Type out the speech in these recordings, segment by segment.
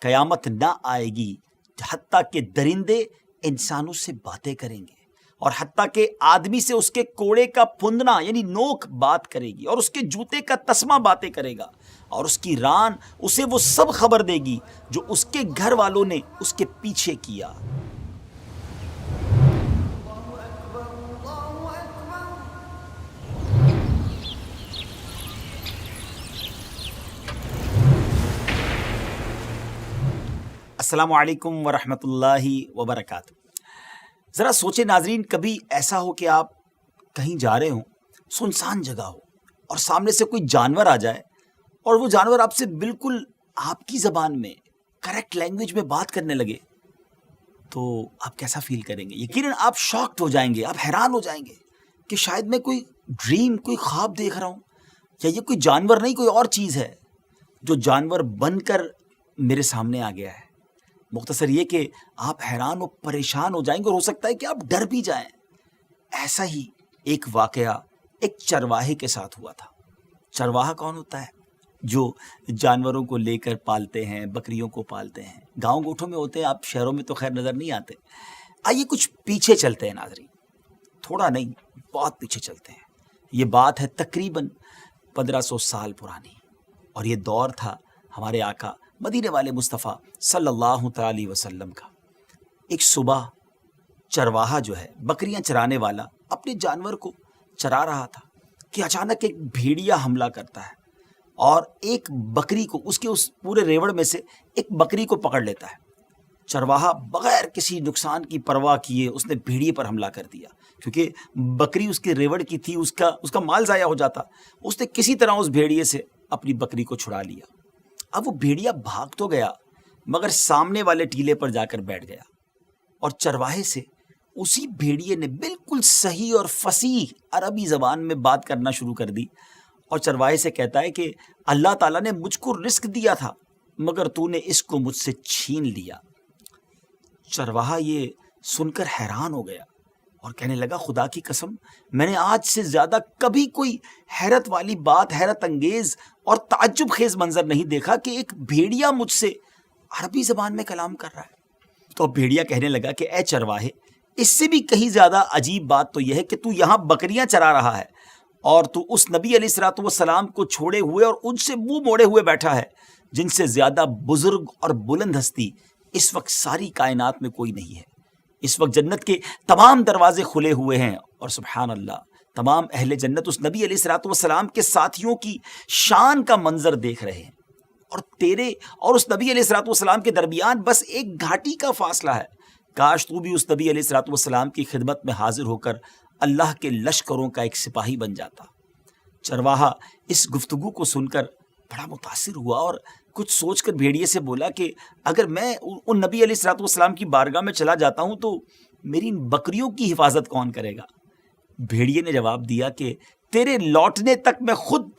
قیامت نہ آئے گی حتیٰ کہ درندے انسانوں سے باتیں کریں گے، اور حتیٰ کہ آدمی سے اس کے کوڑے کا پھندنا یعنی نوک بات کرے گی، اور اس کے جوتے کا تسمہ باتیں کرے گا، اور اس کی ران اسے وہ سب خبر دے گی جو اس کے گھر والوں نے اس کے پیچھے کیا۔ السلام علیکم ورحمۃ اللہ وبرکاتہ۔ ذرا سوچیں ناظرین، کبھی ایسا ہو کہ آپ کہیں جا رہے ہوں، سنسان جگہ ہو، اور سامنے سے کوئی جانور آ جائے اور وہ جانور آپ سے بالکل آپ کی زبان میں کریکٹ لینگویج میں بات کرنے لگے، تو آپ کیسا فیل کریں گے؟ یقیناً آپ شاکڈ ہو جائیں گے، آپ حیران ہو جائیں گے کہ شاید میں کوئی ڈریم، کوئی خواب دیکھ رہا ہوں، یا یہ کوئی جانور نہیں، کوئی اور چیز ہے جو جانور بن کر میرے سامنے آ گیا ہے۔ مختصر یہ کہ آپ حیران و پریشان ہو جائیں گے، اور ہو سکتا ہے کہ آپ ڈر بھی جائیں۔ ایسا ہی ایک واقعہ ایک چرواہے کے ساتھ ہوا تھا۔ چرواہا کون ہوتا ہے؟ جو جانوروں کو لے کر پالتے ہیں، بکریوں کو پالتے ہیں، گاؤں گوٹھوں میں ہوتے ہیں، آپ شہروں میں تو خیر نظر نہیں آتے۔ آئیے کچھ پیچھے چلتے ہیں ناظرین، تھوڑا نہیں بہت پیچھے چلتے ہیں۔ یہ بات ہے تقریباً 1500 سال پرانی، اور یہ دور تھا ہمارے آقا مدینے والے مصطفیٰ صلی اللہ تعالی وسلم کا۔ ایک صبح چرواہا جو ہے، بکریاں چرانے والا، اپنے جانور کو چرا رہا تھا کہ اچانک ایک بھیڑیا حملہ کرتا ہے اور ایک بکری کو، اس کے اس پورے ریوڑ میں سے ایک بکری کو پکڑ لیتا ہے۔ چرواہا بغیر کسی نقصان کی پرواہ کیے اس نے بھیڑیے پر حملہ کر دیا، کیونکہ بکری اس کے ریوڑ کی تھی، اس کا مال ضائع ہو جاتا۔ اس نے کسی طرح اس بھیڑیے سے اپنی بکری کو چھڑا لیا۔ اب وہ بھیڑیا بھاگ تو گیا، مگر سامنے والے ٹیلے پر جا کر بیٹھ گیا، اور چرواہے سے اسی بھیڑیے نے بالکل صحیح اور فصیح عربی زبان میں بات کرنا شروع کر دی، اور چرواہے سے کہتا ہے کہ اللہ تعالیٰ نے مجھ کو رزق دیا تھا، مگر تو نے اس کو مجھ سے چھین لیا۔ چرواہا یہ سن کر حیران ہو گیا اور کہنے لگا، خدا کی قسم، میں نے آج سے زیادہ کبھی کوئی حیرت والی بات، حیرت انگیز اور تعجب خیز منظر نہیں دیکھا کہ ایک بھیڑیا مجھ سے عربی زبان میں کلام کر رہا ہے۔ تو بھیڑیا کہنے لگا کہ اے چرواہے، اس سے بھی کہیں زیادہ عجیب بات تو یہ ہے کہ تو یہاں بکریاں چرا رہا ہے، اور تو اس نبی علیہ الصلوۃ والسلام کو چھوڑے ہوئے اور ان سے منہ موڑے ہوئے بیٹھا ہے جن سے زیادہ بزرگ اور بلند ہستی اس وقت ساری کائنات میں کوئی نہیں ہے۔ اس وقت جنت کے تمام دروازے کھلے ہوئے ہیں، اور سبحان اللہ، تمام اہل جنت اس نبی علیہ الصلوۃ والسلام کے ساتھیوں کی شان کا منظر دیکھ رہے ہیں، اور تیرے اور اس نبی علیہ الصلوۃ والسلام کے درمیان بس ایک گھاٹی کا فاصلہ ہے۔ کاش تو بھی اس نبی علیہ الصلوۃ والسلام کی خدمت میں حاضر ہو کر اللہ کے لشکروں کا ایک سپاہی بن جاتا۔ چرواہا اس گفتگو کو سن کر بڑا متاثر ہوا، اور کچھ سوچ کر بھیڑیے سے بولا کہ اگر میں ان نبی علیہ الصلوۃ والسلام کی بارگاہ میں چلا جاتا ہوں تو میری ان بکریوں کی حفاظت کون کرے گا؟ بھیڑیے نے جواب دیا کہ تیرے لوٹنے تک میں خود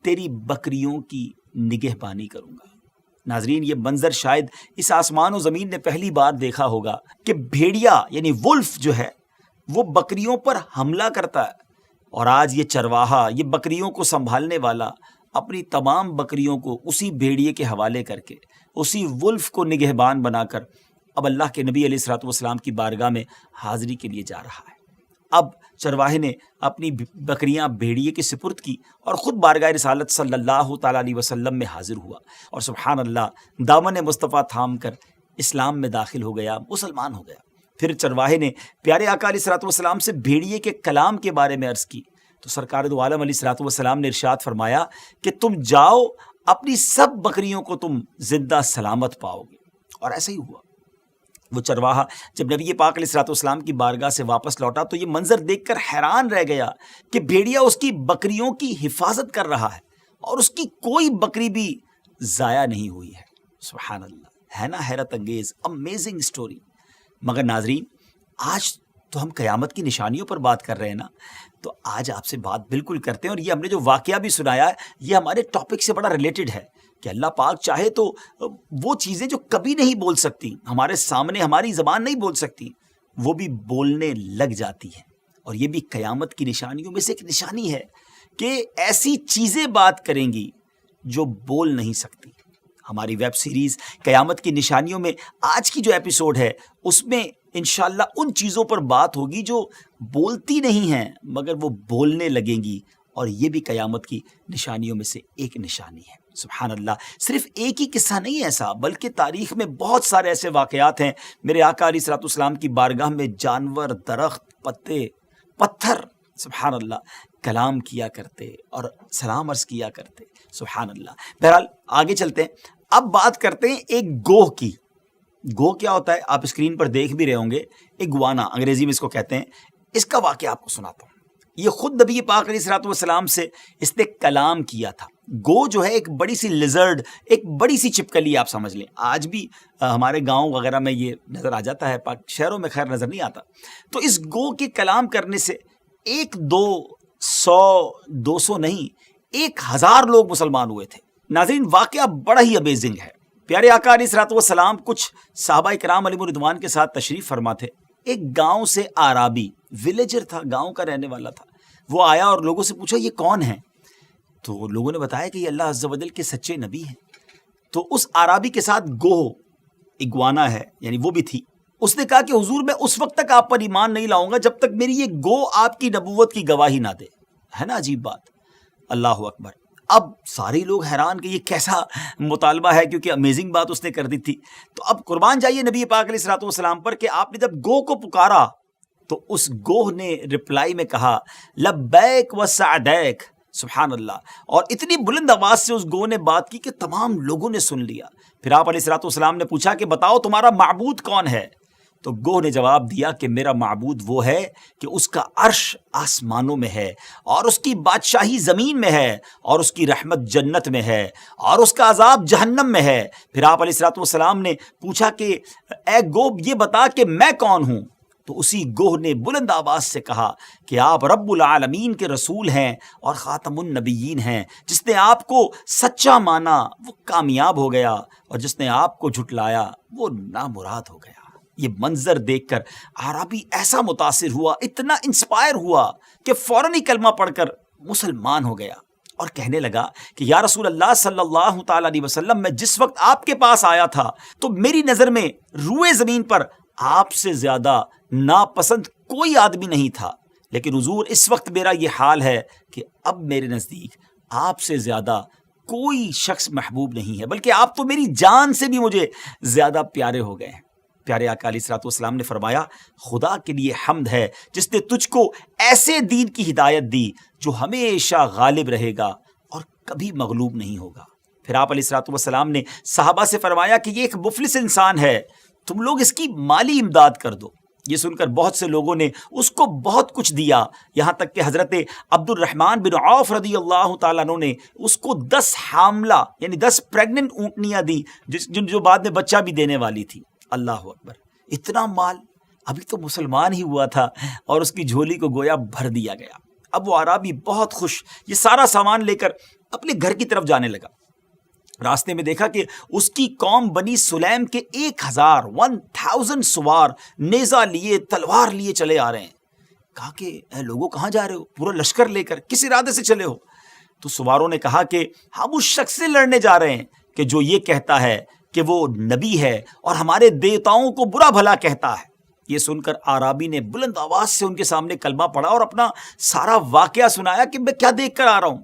تیری بکریوں کی نگہبانی کروں گا۔ ناظرین، یہ منظر شاید اس آسمان و زمین نے پہلی بار دیکھا ہوگا کہ بھیڑیا یعنی ولف جو ہے وہ بکریوں پر حملہ کرتا ہے، اور آج یہ چرواہا، یہ بکریوں کو سنبھالنے والا، اپنی تمام بکریوں کو اسی بھیڑیے کے حوالے کر کے، اسی ولف کو نگہبان بنا کر اب اللہ کے نبی علیہ الصلوۃ والسلام کی بارگاہ میں حاضری کے لیے جا رہا ہے۔ اب چرواہے نے اپنی بکریاں بھیڑیے کے سپرد کی اور خود بارگاہ رسالت صلی اللہ تعالیٰ علیہ وسلم میں حاضر ہوا، اور سبحان اللہ، دامن مصطفیٰ تھام کر اسلام میں داخل ہو گیا، مسلمان ہو گیا۔ پھر چرواہے نے پیارے آقا علیہ الصلوۃ والسلام سے بھیڑیے کے کلام کے بارے میں عرض کی، تو سرکار دو عالم علیہ الصلوۃ والسلام نے ارشاد فرمایا کہ تم جاؤ، اپنی سب بکریوں کو تم زندہ سلامت پاؤ گے، اور ایسا ہی ہوا۔ وہ چرواہا جب نبی پاک علیہ الصلوۃ والسلام کی بارگاہ سے واپس لوٹا تو یہ منظر دیکھ کر حیران رہ گیا کہ بھیڑیا اس کی بکریوں کی حفاظت کر رہا ہے، اور اس کی کوئی بکری بھی ضائع نہیں ہوئی ہے۔ سبحان اللہ، ہے نا حیرت انگیز، امیزنگ اسٹوری۔ مگر ناظرین، آج تو ہم قیامت کی نشانیوں پر بات کر رہے ہیں نا، تو آج آپ سے بات بالکل کرتے ہیں، اور یہ ہم نے جو واقعہ بھی سنایا ہے یہ ہمارے ٹاپک سے بڑا ریلیٹڈ ہے کہ اللہ پاک چاہے تو وہ چیزیں جو کبھی نہیں بول سکتی، ہمارے سامنے ہماری زبان نہیں بول سکتی، وہ بھی بولنے لگ جاتی ہیں۔ اور یہ بھی قیامت کی نشانیوں میں سے ایک نشانی ہے کہ ایسی چیزیں بات کریں گی جو بول نہیں سکتی۔ ہماری ویب سیریز قیامت کی نشانیوں میں آج کی جو ایپیسوڈ ہے اس میں انشاءاللہ ان چیزوں پر بات ہوگی جو بولتی نہیں ہیں مگر وہ بولنے لگیں گی، اور یہ بھی قیامت کی نشانیوں میں سے ایک نشانی ہے۔ سبحان اللہ، صرف ایک ہی قصہ نہیں ایسا، بلکہ تاریخ میں بہت سارے ایسے واقعات ہیں۔ میرے آقا علیہ الصلوۃ والسلام کی بارگاہ میں جانور، درخت، پتے، پتھر سبحان اللہ کلام کیا کرتے اور سلام عرض کیا کرتے۔ سبحان اللہ۔ بہرحال آگے چلتے ہیں، اب بات کرتے ہیں ایک گوہ کی۔ گوہ کیا ہوتا ہے آپ اسکرین پر دیکھ بھی رہے ہوں گے، ایگوانا انگریزی میں اس کو کہتے ہیں۔ اس کا واقعہ آپ کو سناتا ہوں۔ یہ خود نبی پاک علیہ الصلوۃ والسلام سے اس نے کلام کیا تھا۔ گو جو ہے ایک بڑی سی لیزرڈ، ایک بڑی سی چھپکلی آپ سمجھ لیں، آج بھی ہمارے گاؤں وغیرہ میں یہ نظر آ جاتا ہے، شہروں میں خیر نظر نہیں آتا۔ تو اس گو کے کلام کرنے سے 100 200 نہیں 1000 لوگ مسلمان ہوئے تھے۔ ناظرین واقعہ بڑا ہی امیزنگ ہے۔ پیارے آقا علیہ الصلوۃ والسلام کچھ صحابہ کرام علیہم الرضوان کے ساتھ تشریف فرما تھے۔ ایک گاؤں سے آرابی، ولیجر تھا، گاؤں کا رہنے والا تھا، وہ آیا اور لوگوں سے پوچھا یہ کون ہے؟ تو لوگوں نے بتایا کہ یہ اللہ عز و جل کے سچے نبی ہیں۔ تو اس آرابی کے ساتھ گوہ اگوانا ہے، یعنی وہ بھی تھی۔ اس نے کہا کہ حضور میں اس وقت تک آپ پر ایمان نہیں لاؤں گا جب تک میری یہ گو آپ کی نبوت کی گواہی نہ دے۔ ہے نا عجیب بات، اللہ اکبر۔ اب سارے لوگ حیران کہ یہ کیسا مطالبہ ہے، کیونکہ امیزنگ بات اس نے کر دی تھی۔ تو اب قربان جائیے نبی پاک علیہ الصلوۃ والسلام پر کہ آپ نے جب گو کو پکارا تو اس گوہ نے رپلائی میں کہا لبیک و سعدیک، سبحان اللہ، اور اتنی بلند آواز سے اس گوہ نے بات کی کہ تمام لوگوں نے سن لیا۔ پھر آپ علیہ الصلوۃ والسلام نے پوچھا کہ بتاؤ تمہارا معبود کون ہے؟ تو گوہ نے جواب دیا کہ میرا معبود وہ ہے کہ اس کا عرش آسمانوں میں ہے، اور اس کی بادشاہی زمین میں ہے، اور اس کی رحمت جنت میں ہے، اور اس کا عذاب جہنم میں ہے۔ پھر آپ علیہ الصلوۃ والسلام نے پوچھا کہ اے گوہ یہ بتا کہ میں کون ہوں؟ تو اسی گوہ نے بلند آواز سے کہا کہ آپ رب العالمین کے رسول ہیں اور خاتم النبیین ہیں۔ جس نے آپ کو سچا مانا وہ کامیاب ہو گیا، اور جس نے آپ کو جھٹلایا وہ نامراد ہو گیا۔ یہ منظر دیکھ کر عربی ایسا متاثر ہوا، اتنا انسپائر ہوا کہ فوراً ہی کلمہ پڑھ کر مسلمان ہو گیا، اور کہنے لگا کہ یا رسول اللہ صلی اللہ تعالی علیہ وسلم، میں جس وقت آپ کے پاس آیا تھا تو میری نظر میں روئے زمین پر آپ سے زیادہ ناپسند کوئی آدمی نہیں تھا، لیکن حضور اس وقت میرا یہ حال ہے کہ اب میرے نزدیک آپ سے زیادہ کوئی شخص محبوب نہیں ہے، بلکہ آپ تو میری جان سے بھی مجھے زیادہ پیارے ہو گئے ہیں۔ پیارے آقا علیہ الصلوۃ والسلام نے فرمایا خدا کے لیے حمد ہے جس نے تجھ کو ایسے دین کی ہدایت دی جو ہمیشہ غالب رہے گا اور کبھی مغلوب نہیں ہوگا۔ پھر آپ علیہ الصلوۃ والسلام نے صحابہ سے فرمایا کہ یہ ایک مفلس انسان ہے، تم لوگ اس کی مالی امداد کر دو۔ یہ سن کر بہت سے لوگوں نے اس کو بہت کچھ دیا، یہاں تک کہ حضرت عبد الرحمن بن عوف رضی اللہ تعالیٰ عنہ نے اس کو 10 حاملہ یعنی 10 پریگننٹ اونٹنیاں دی جو بعد میں بچہ بھی دینے والی تھی۔ اللہ اکبر، اتنا مال! ابھی تو مسلمان ہی ہوا تھا اور اس کی جھولی کو گویا بھر دیا گیا۔ اب وہ عربی بہت خوش یہ سارا سامان لے کر اپنے گھر کی طرف جانے لگا۔ راستے میں دیکھا کہ اس کی قوم بنی سلیم کے 1000 سوار نیزہ لیے تلوار لیے چلے آ رہے ہیں۔ کہا کہ اے لوگوں کہاں جا رہے ہو؟ پورا لشکر لے کر کس ارادے سے چلے ہو؟ تو سواروں نے کہا کہ ہم اس شخص سے لڑنے جا رہے ہیں کہ جو یہ کہتا ہے کہ وہ نبی ہے اور ہمارے دیوتاؤں کو برا بھلا کہتا ہے۔ یہ سن کر آرابی نے بلند آواز سے ان کے سامنے کلمہ پڑھا اور اپنا سارا واقعہ سنایا کہ میں کیا دیکھ کر آ رہا ہوں۔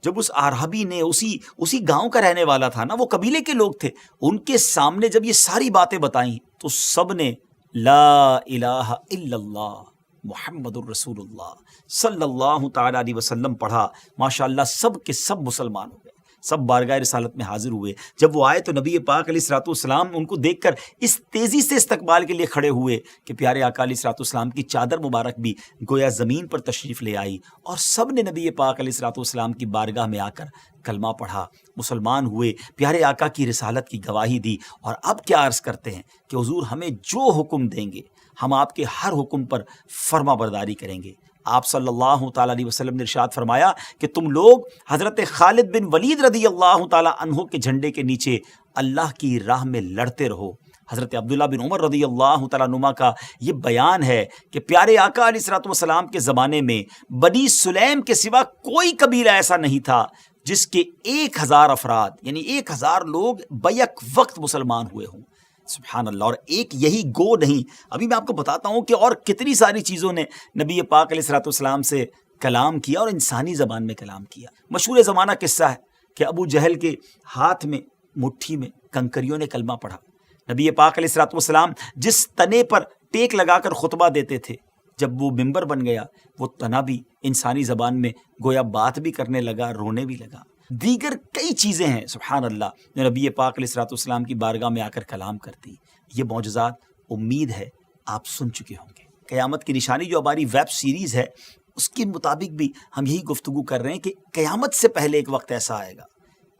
جب اس آرابی نے اسی گاؤں کا رہنے والا تھا نا، وہ قبیلے کے لوگ تھے، ان کے سامنے جب یہ ساری باتیں بتائیں تو سب نے لا الہ الا اللہ محمد الرسول اللہ صلی اللہ تعالی علیہ وسلم پڑھا۔ ماشاءاللہ سب کے سب مسلمان ہو گئے، سب بارگاہ رسالت میں حاضر ہوئے۔ جب وہ آئے تو نبی پاک علیہ الصلوۃ والسلام ان کو دیکھ کر اس تیزی سے استقبال کے لیے کھڑے ہوئے کہ پیارے آقا علیہ الصلوۃ والسلام کی چادر مبارک بھی گویا زمین پر تشریف لے آئی، اور سب نے نبی پاک علیہ الصلوۃ والسلام کی بارگاہ میں آ کر کلمہ پڑھا، مسلمان ہوئے، پیارے آقا کی رسالت کی گواہی دی۔ اور اب کیا عرض کرتے ہیں کہ حضور ہمیں جو حکم دیں گے ہم آپ کے ہر حکم پر فرما برداری کریں گے۔ آپ صلی اللہ تعالیٰ علیہ وسلم نے ارشاد فرمایا کہ تم لوگ حضرت خالد بن ولید رضی اللہ تعالیٰ عنہ کے جھنڈے کے نیچے اللہ کی راہ میں لڑتے رہو۔ حضرت عبداللہ بن عمر رضی اللہ تعالیٰ عنہما کا یہ بیان ہے کہ پیارے آقا علیہ الصلوۃ والسلام کے زمانے میں بنی سلیم کے سوا کوئی قبیلہ ایسا نہیں تھا جس کے 1000 افراد یعنی 1000 لوگ بیک وقت مسلمان ہوئے ہوں. سبحان اللہ. اور ایک یہی گو نہیں، ابھی میں آپ کو بتاتا ہوں کہ اور کتنی ساری چیزوں نے نبی پاک علیہ الصلوۃ والسلام سے کلام کیا اور انسانی زبان میں کلام کیا. مشہور زمانہ قصہ ہے کہ ابو جہل کے ہاتھ میں مٹھی میں کنکریوں نے کلمہ پڑھا. نبی پاک علیہ الصلوۃ والسلام جس تنے پر ٹیک لگا کر خطبہ دیتے تھے، جب وہ ممبر بن گیا وہ تنا بھی انسانی زبان میں گویا بات بھی کرنے لگا، رونے بھی لگا. دیگر کئی چیزیں ہیں سبحان اللہ جو نبی پاک علیہ الصلوۃ والسلام کی بارگاہ میں آ کر کلام کرتی. یہ معجزات امید ہے آپ سن چکے ہوں گے. قیامت کی نشانی جو ہماری ویب سیریز ہے اس کے مطابق بھی ہم یہی گفتگو کر رہے ہیں کہ قیامت سے پہلے ایک وقت ایسا آئے گا،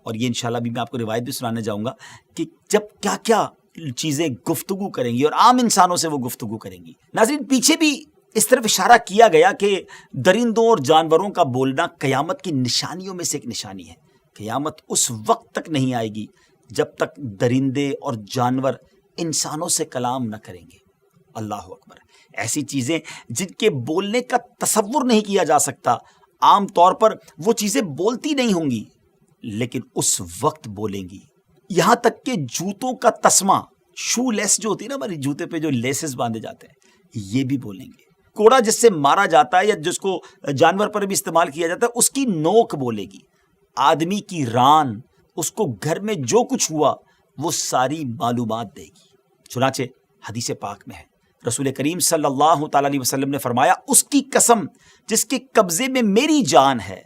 اور یہ انشاءاللہ بھی میں آپ کو روایت بھی سنانے جاؤں گا کہ جب کیا کیا چیزیں گفتگو کریں گی اور عام انسانوں سے وہ گفتگو کریں گی. ناظرین پیچھے بھی اس طرف اشارہ کیا گیا کہ درندوں اور جانوروں کا بولنا قیامت کی نشانیوں میں سے ایک نشانی ہے. قیامت اس وقت تک نہیں آئے گی جب تک درندے اور جانور انسانوں سے کلام نہ کریں گے. اللہ اکبر. ایسی چیزیں جن کے بولنے کا تصور نہیں کیا جا سکتا، عام طور پر وہ چیزیں بولتی نہیں ہوں گی لیکن اس وقت بولیں گی. یہاں تک کہ جوتوں کا تسمہ، شو لیس جو ہوتی ہے نا ہماری جوتے پہ جو لیسز باندھے جاتے ہیں، یہ بھی بولیں گے. کوڑا جس سے مارا جاتا ہے یا جس کو جانور پر بھی استعمال کیا جاتا ہے اس کی نوک بولے گی. آدمی کی ران، اس کو گھر میں جو کچھ ہوا وہ ساری معلومات دے گی. چنانچہ حدیث پاک میں ہے رسول کریم صلی اللہ تعالی علیہ وسلم نے فرمایا، اس کی قسم جس کے قبضے میں میری جان ہے،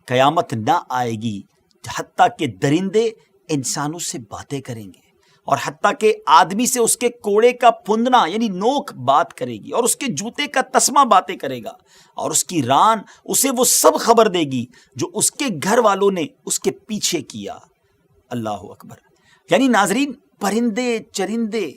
قیامت نہ آئے گی حتیٰ کہ درندے انسانوں سے باتیں کریں گے اور حتیٰ کہ آدمی سے اس کے کوڑے کا پھندنا یعنی نوک بات کرے گی اور اس کے جوتے کا تسمہ باتیں کرے گا اور اس کی ران اسے وہ سب خبر دے گی جو اس کے گھر والوں نے اس کے پیچھے کیا. اللہ اکبر. یعنی ناظرین پرندے چرندے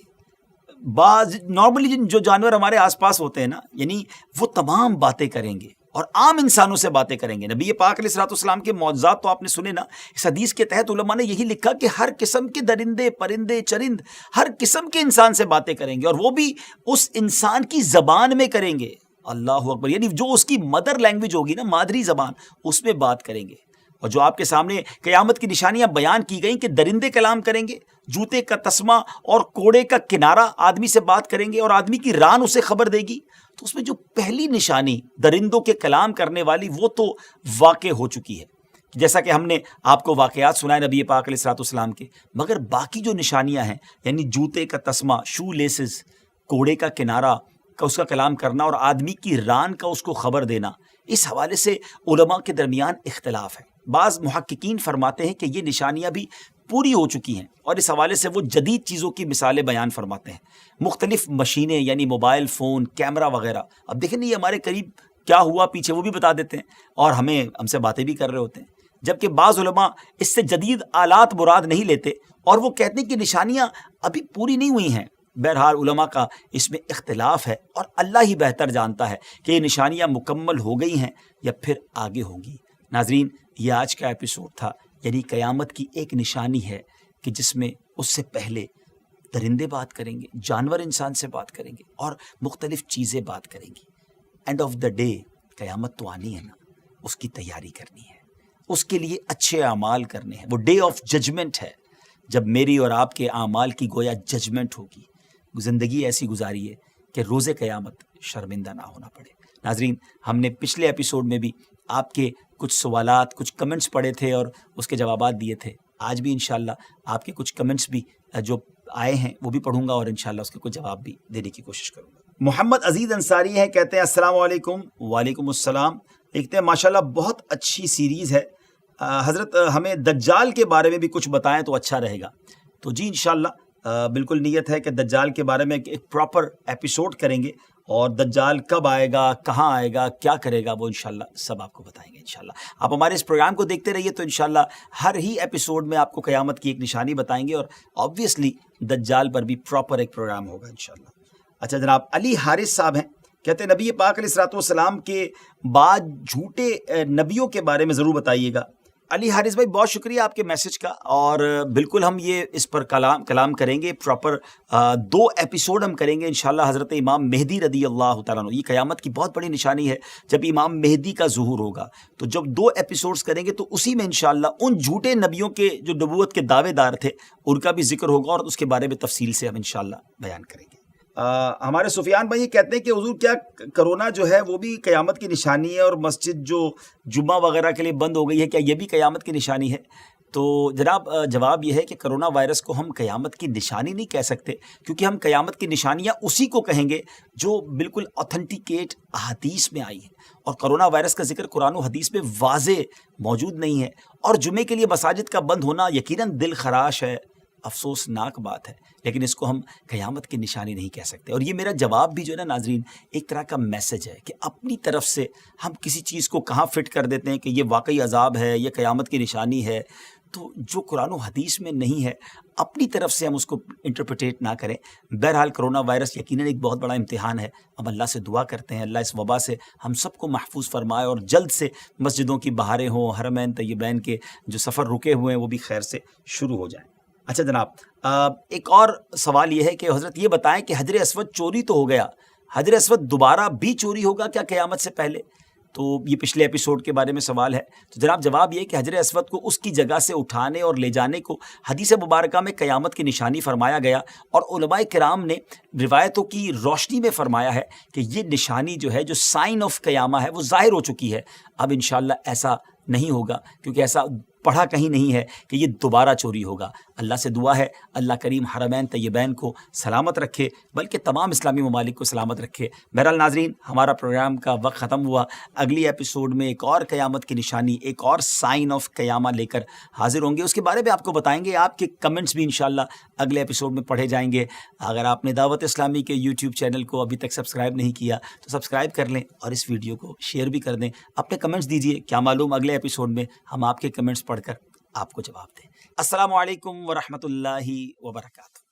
بعض نارملی جو جانور ہمارے آس پاس ہوتے ہیں نا، یعنی وہ تمام باتیں کریں گے اور عام انسانوں سے باتیں کریں گے. نبی پاک علیہ الصلوۃ والسلام کے معجزات تو آپ نے سنے نا. اس حدیث کے تحت علماء نے یہی لکھا کہ ہر قسم کے درندے پرندے چرند ہر قسم کے انسان سے باتیں کریں گے اور وہ بھی اس انسان کی زبان میں کریں گے. اللہ اکبر. یعنی جو اس کی مدر لینگویج ہوگی نا، مادری زبان، اس میں بات کریں گے. اور جو آپ کے سامنے قیامت کی نشانیاں بیان کی گئیں کہ درندے کلام کریں گے، جوتے کا تسمہ اور کوڑے کا کنارہ آدمی سے بات کریں گے اور آدمی کی ران اسے خبر دے گی، تو اس میں جو پہلی نشانی درندوں کے کلام کرنے والی وہ تو واقع ہو چکی ہے، جیسا کہ ہم نے آپ کو واقعات سنائے نبی پاک علیہ الصلوۃ والسلام کے. مگر باقی جو نشانیاں ہیں یعنی جوتے کا تسمہ، شو لیسز، کوڑے کا کنارہ کا اس کا کلام کرنا اور آدمی کی ران کا اس کو خبر دینا، اس حوالے سے علماء کے درمیان اختلاف ہے. بعض محققین فرماتے ہیں کہ یہ نشانیاں بھی پوری ہو چکی ہیں اور اس حوالے سے وہ جدید چیزوں کی مثالیں بیان فرماتے ہیں. مختلف مشینیں یعنی موبائل فون، کیمرہ وغیرہ. اب دیکھیں یہ ہمارے قریب کیا ہوا پیچھے وہ بھی بتا دیتے ہیں اور ہم سے باتیں بھی کر رہے ہوتے ہیں. جبکہ بعض علماء اس سے جدید آلات مراد نہیں لیتے اور وہ کہتے ہیں کہ نشانیاں ابھی پوری نہیں ہوئی ہیں. بہرحال علماء کا اس میں اختلاف ہے اور اللہ ہی بہتر جانتا ہے کہ یہ نشانیاں مکمل ہو گئی ہیں یا پھر آگے ہوں گی. ناظرین یہ آج کا ایپیسوڈ تھا. یعنی قیامت کی ایک نشانی ہے کہ جس میں اس سے پہلے درندے بات کریں گے، جانور انسان سے بات کریں گے اور مختلف چیزیں بات کریں گی. اینڈ آف دا ڈے قیامت تو آنی ہے نا، اس کی تیاری کرنی ہے، اس کے لیے اچھے اعمال کرنے ہیں. وہ ڈے آف ججمنٹ ہے جب میری اور آپ کے اعمال کی گویا ججمنٹ ہوگی. زندگی ایسی گزاری ہے کہ روز قیامت شرمندہ نہ ہونا پڑے. ناظرین ہم نے پچھلے ایپیسوڈ میں بھی آپ کے کچھ سوالات، کچھ کمنٹس پڑھے تھے اور اس کے جوابات دیے تھے. آج بھی انشاءاللہ آپ کے کچھ کمنٹس بھی جو آئے ہیں وہ بھی پڑھوں گا اور انشاءاللہ اس کے کچھ جواب بھی دینے کی کوشش کروں گا. محمد عزیز انصاری ہیں، کہتے ہیں السلام علیکم. وعلیکم السلام. لکھتے ہیں ماشاءاللہ بہت اچھی سیریز ہے، حضرت ہمیں دجال کے بارے میں بھی کچھ بتائیں تو اچھا رہے گا. تو جی انشاءاللہ بالکل نیت ہے کہ دجال کے بارے میں ایک پراپر ایپیسوڈ کریں گے اور دجال کب آئے گا، کہاں آئے گا، کیا کرے گا، وہ انشاءاللہ سب آپ کو بتائیں گے. انشاءاللہ آپ ہمارے اس پروگرام کو دیکھتے رہیے تو انشاءاللہ ہر ہی ایپیسوڈ میں آپ کو قیامت کی ایک نشانی بتائیں گے اور آبویسلی دجال پر بھی پراپر ایک پروگرام ہوگا انشاءاللہ. اچھا جناب علی حارث صاحب ہیں، کہتے ہیں نبی پاک علیہ الصلوۃ والسلام کے بعد جھوٹے نبیوں کے بارے میں ضرور بتائیے گا. علی حارث بھائی بہت شکریہ آپ کے میسج کا، اور بالکل ہم یہ اس پر کلام کریں گے پراپر 2 ایپیسوڈ ہم کریں گے انشاءاللہ حضرت امام مہدی رضی اللہ تعالیٰ عنہ. یہ قیامت کی بہت بڑی نشانی ہے جب امام مہدی کا ظہور ہوگا. تو جب 2 ایپیسوڈز کریں گے تو اسی میں انشاءاللہ ان جھوٹے نبیوں کے جو نبوت کے دعوے دار تھے ان کا بھی ذکر ہوگا، اور اس کے بارے میں تفصیل سے ہم انشاءاللہ بیان کریں گے. ہمارے سفیان بھائی یہ کہتے ہیں کہ حضور کیا کرونا جو ہے وہ بھی قیامت کی نشانی ہے، اور مسجد جو جمعہ وغیرہ کے لیے بند ہو گئی ہے، کیا یہ بھی قیامت کی نشانی ہے؟ تو جناب جواب یہ ہے کہ کرونا وائرس کو ہم قیامت کی نشانی نہیں کہہ سکتے، کیونکہ ہم قیامت کی نشانیاں اسی کو کہیں گے جو بالکل اوتھنٹیکیٹ احادیث میں آئی ہے، اور کرونا وائرس کا ذکر قرآن و حدیث میں واضح موجود نہیں ہے. اور جمعے کے لیے مساجد کا بند ہونا یقیناً دل خراش ہے، افسوسناک بات ہے، لیکن اس کو ہم قیامت کی نشانی نہیں کہہ سکتے. اور یہ میرا جواب بھی جو ہے نا ناظرین ایک طرح کا میسج ہے کہ اپنی طرف سے ہم کسی چیز کو کہاں فٹ کر دیتے ہیں کہ یہ واقعی عذاب ہے، یہ قیامت کی نشانی ہے. تو جو قرآن و حدیث میں نہیں ہے اپنی طرف سے ہم اس کو انٹرپریٹیٹ نہ کریں. بہرحال کرونا وائرس یقیناً ایک بہت بڑا امتحان ہے. ہم اللہ سے دعا کرتے ہیں اللہ اس وبا سے ہم سب کو محفوظ فرمائے، اور جلد سے مسجدوں کی بہاریں ہوں، حرمین طیبین کے جو سفر رکے ہوئے ہیں وہ بھی خیر سے شروع ہو جائیں. اچھا جناب، ایک اور سوال یہ ہے کہ حضرت یہ بتائیں کہ حجر اسود چوری تو ہو گیا، حجر اسود دوبارہ بھی چوری ہوگا کیا قیامت سے پہلے؟ تو یہ پچھلے ایپیسوڈ کے بارے میں سوال ہے. تو جناب جواب یہ کہ حجر اسود کو اس کی جگہ سے اٹھانے اور لے جانے کو حدیث مبارکہ میں قیامت کی نشانی فرمایا گیا، اور علماء کرام نے روایتوں کی روشنی میں فرمایا ہے کہ یہ نشانی جو ہے، جو سائن آف قیامہ ہے، وہ ظاہر ہو چکی ہے. اب انشاءاللہ ایسا نہیں ہوگا، کیونکہ ایسا پڑھا کہیں نہیں ہے کہ یہ دوبارہ چوری ہوگا. اللہ سے دعا ہے اللہ کریم حرمین طیبین کو سلامت رکھے، بلکہ تمام اسلامی ممالک کو سلامت رکھے. بہرحال ناظرین، ہمارا پروگرام کا وقت ختم ہوا. اگلی ایپیسوڈ میں ایک اور قیامت کی نشانی، ایک اور سائن آف قیامہ لے کر حاضر ہوں گے. اس کے بارے میں آپ کو بتائیں گے. آپ کے کمنٹس بھی انشاءاللہ اگلے ایپیسوڈ میں پڑھے جائیں گے. اگر آپ نے دعوت اسلامی کے یوٹیوب چینل کو ابھی تک سبسکرائب نہیں کیا تو سبسکرائب کر لیں، اور اس ویڈیو کو شیئر بھی کر دیں. اپنے کمنٹس دیجئے، کیا معلوم اگلے ایپیسوڈ میں ہم آپ کے کمنٹس پڑھ کر آپ کو جواب دیں. السلام علیکم ورحمۃ اللہ وبرکاتہ.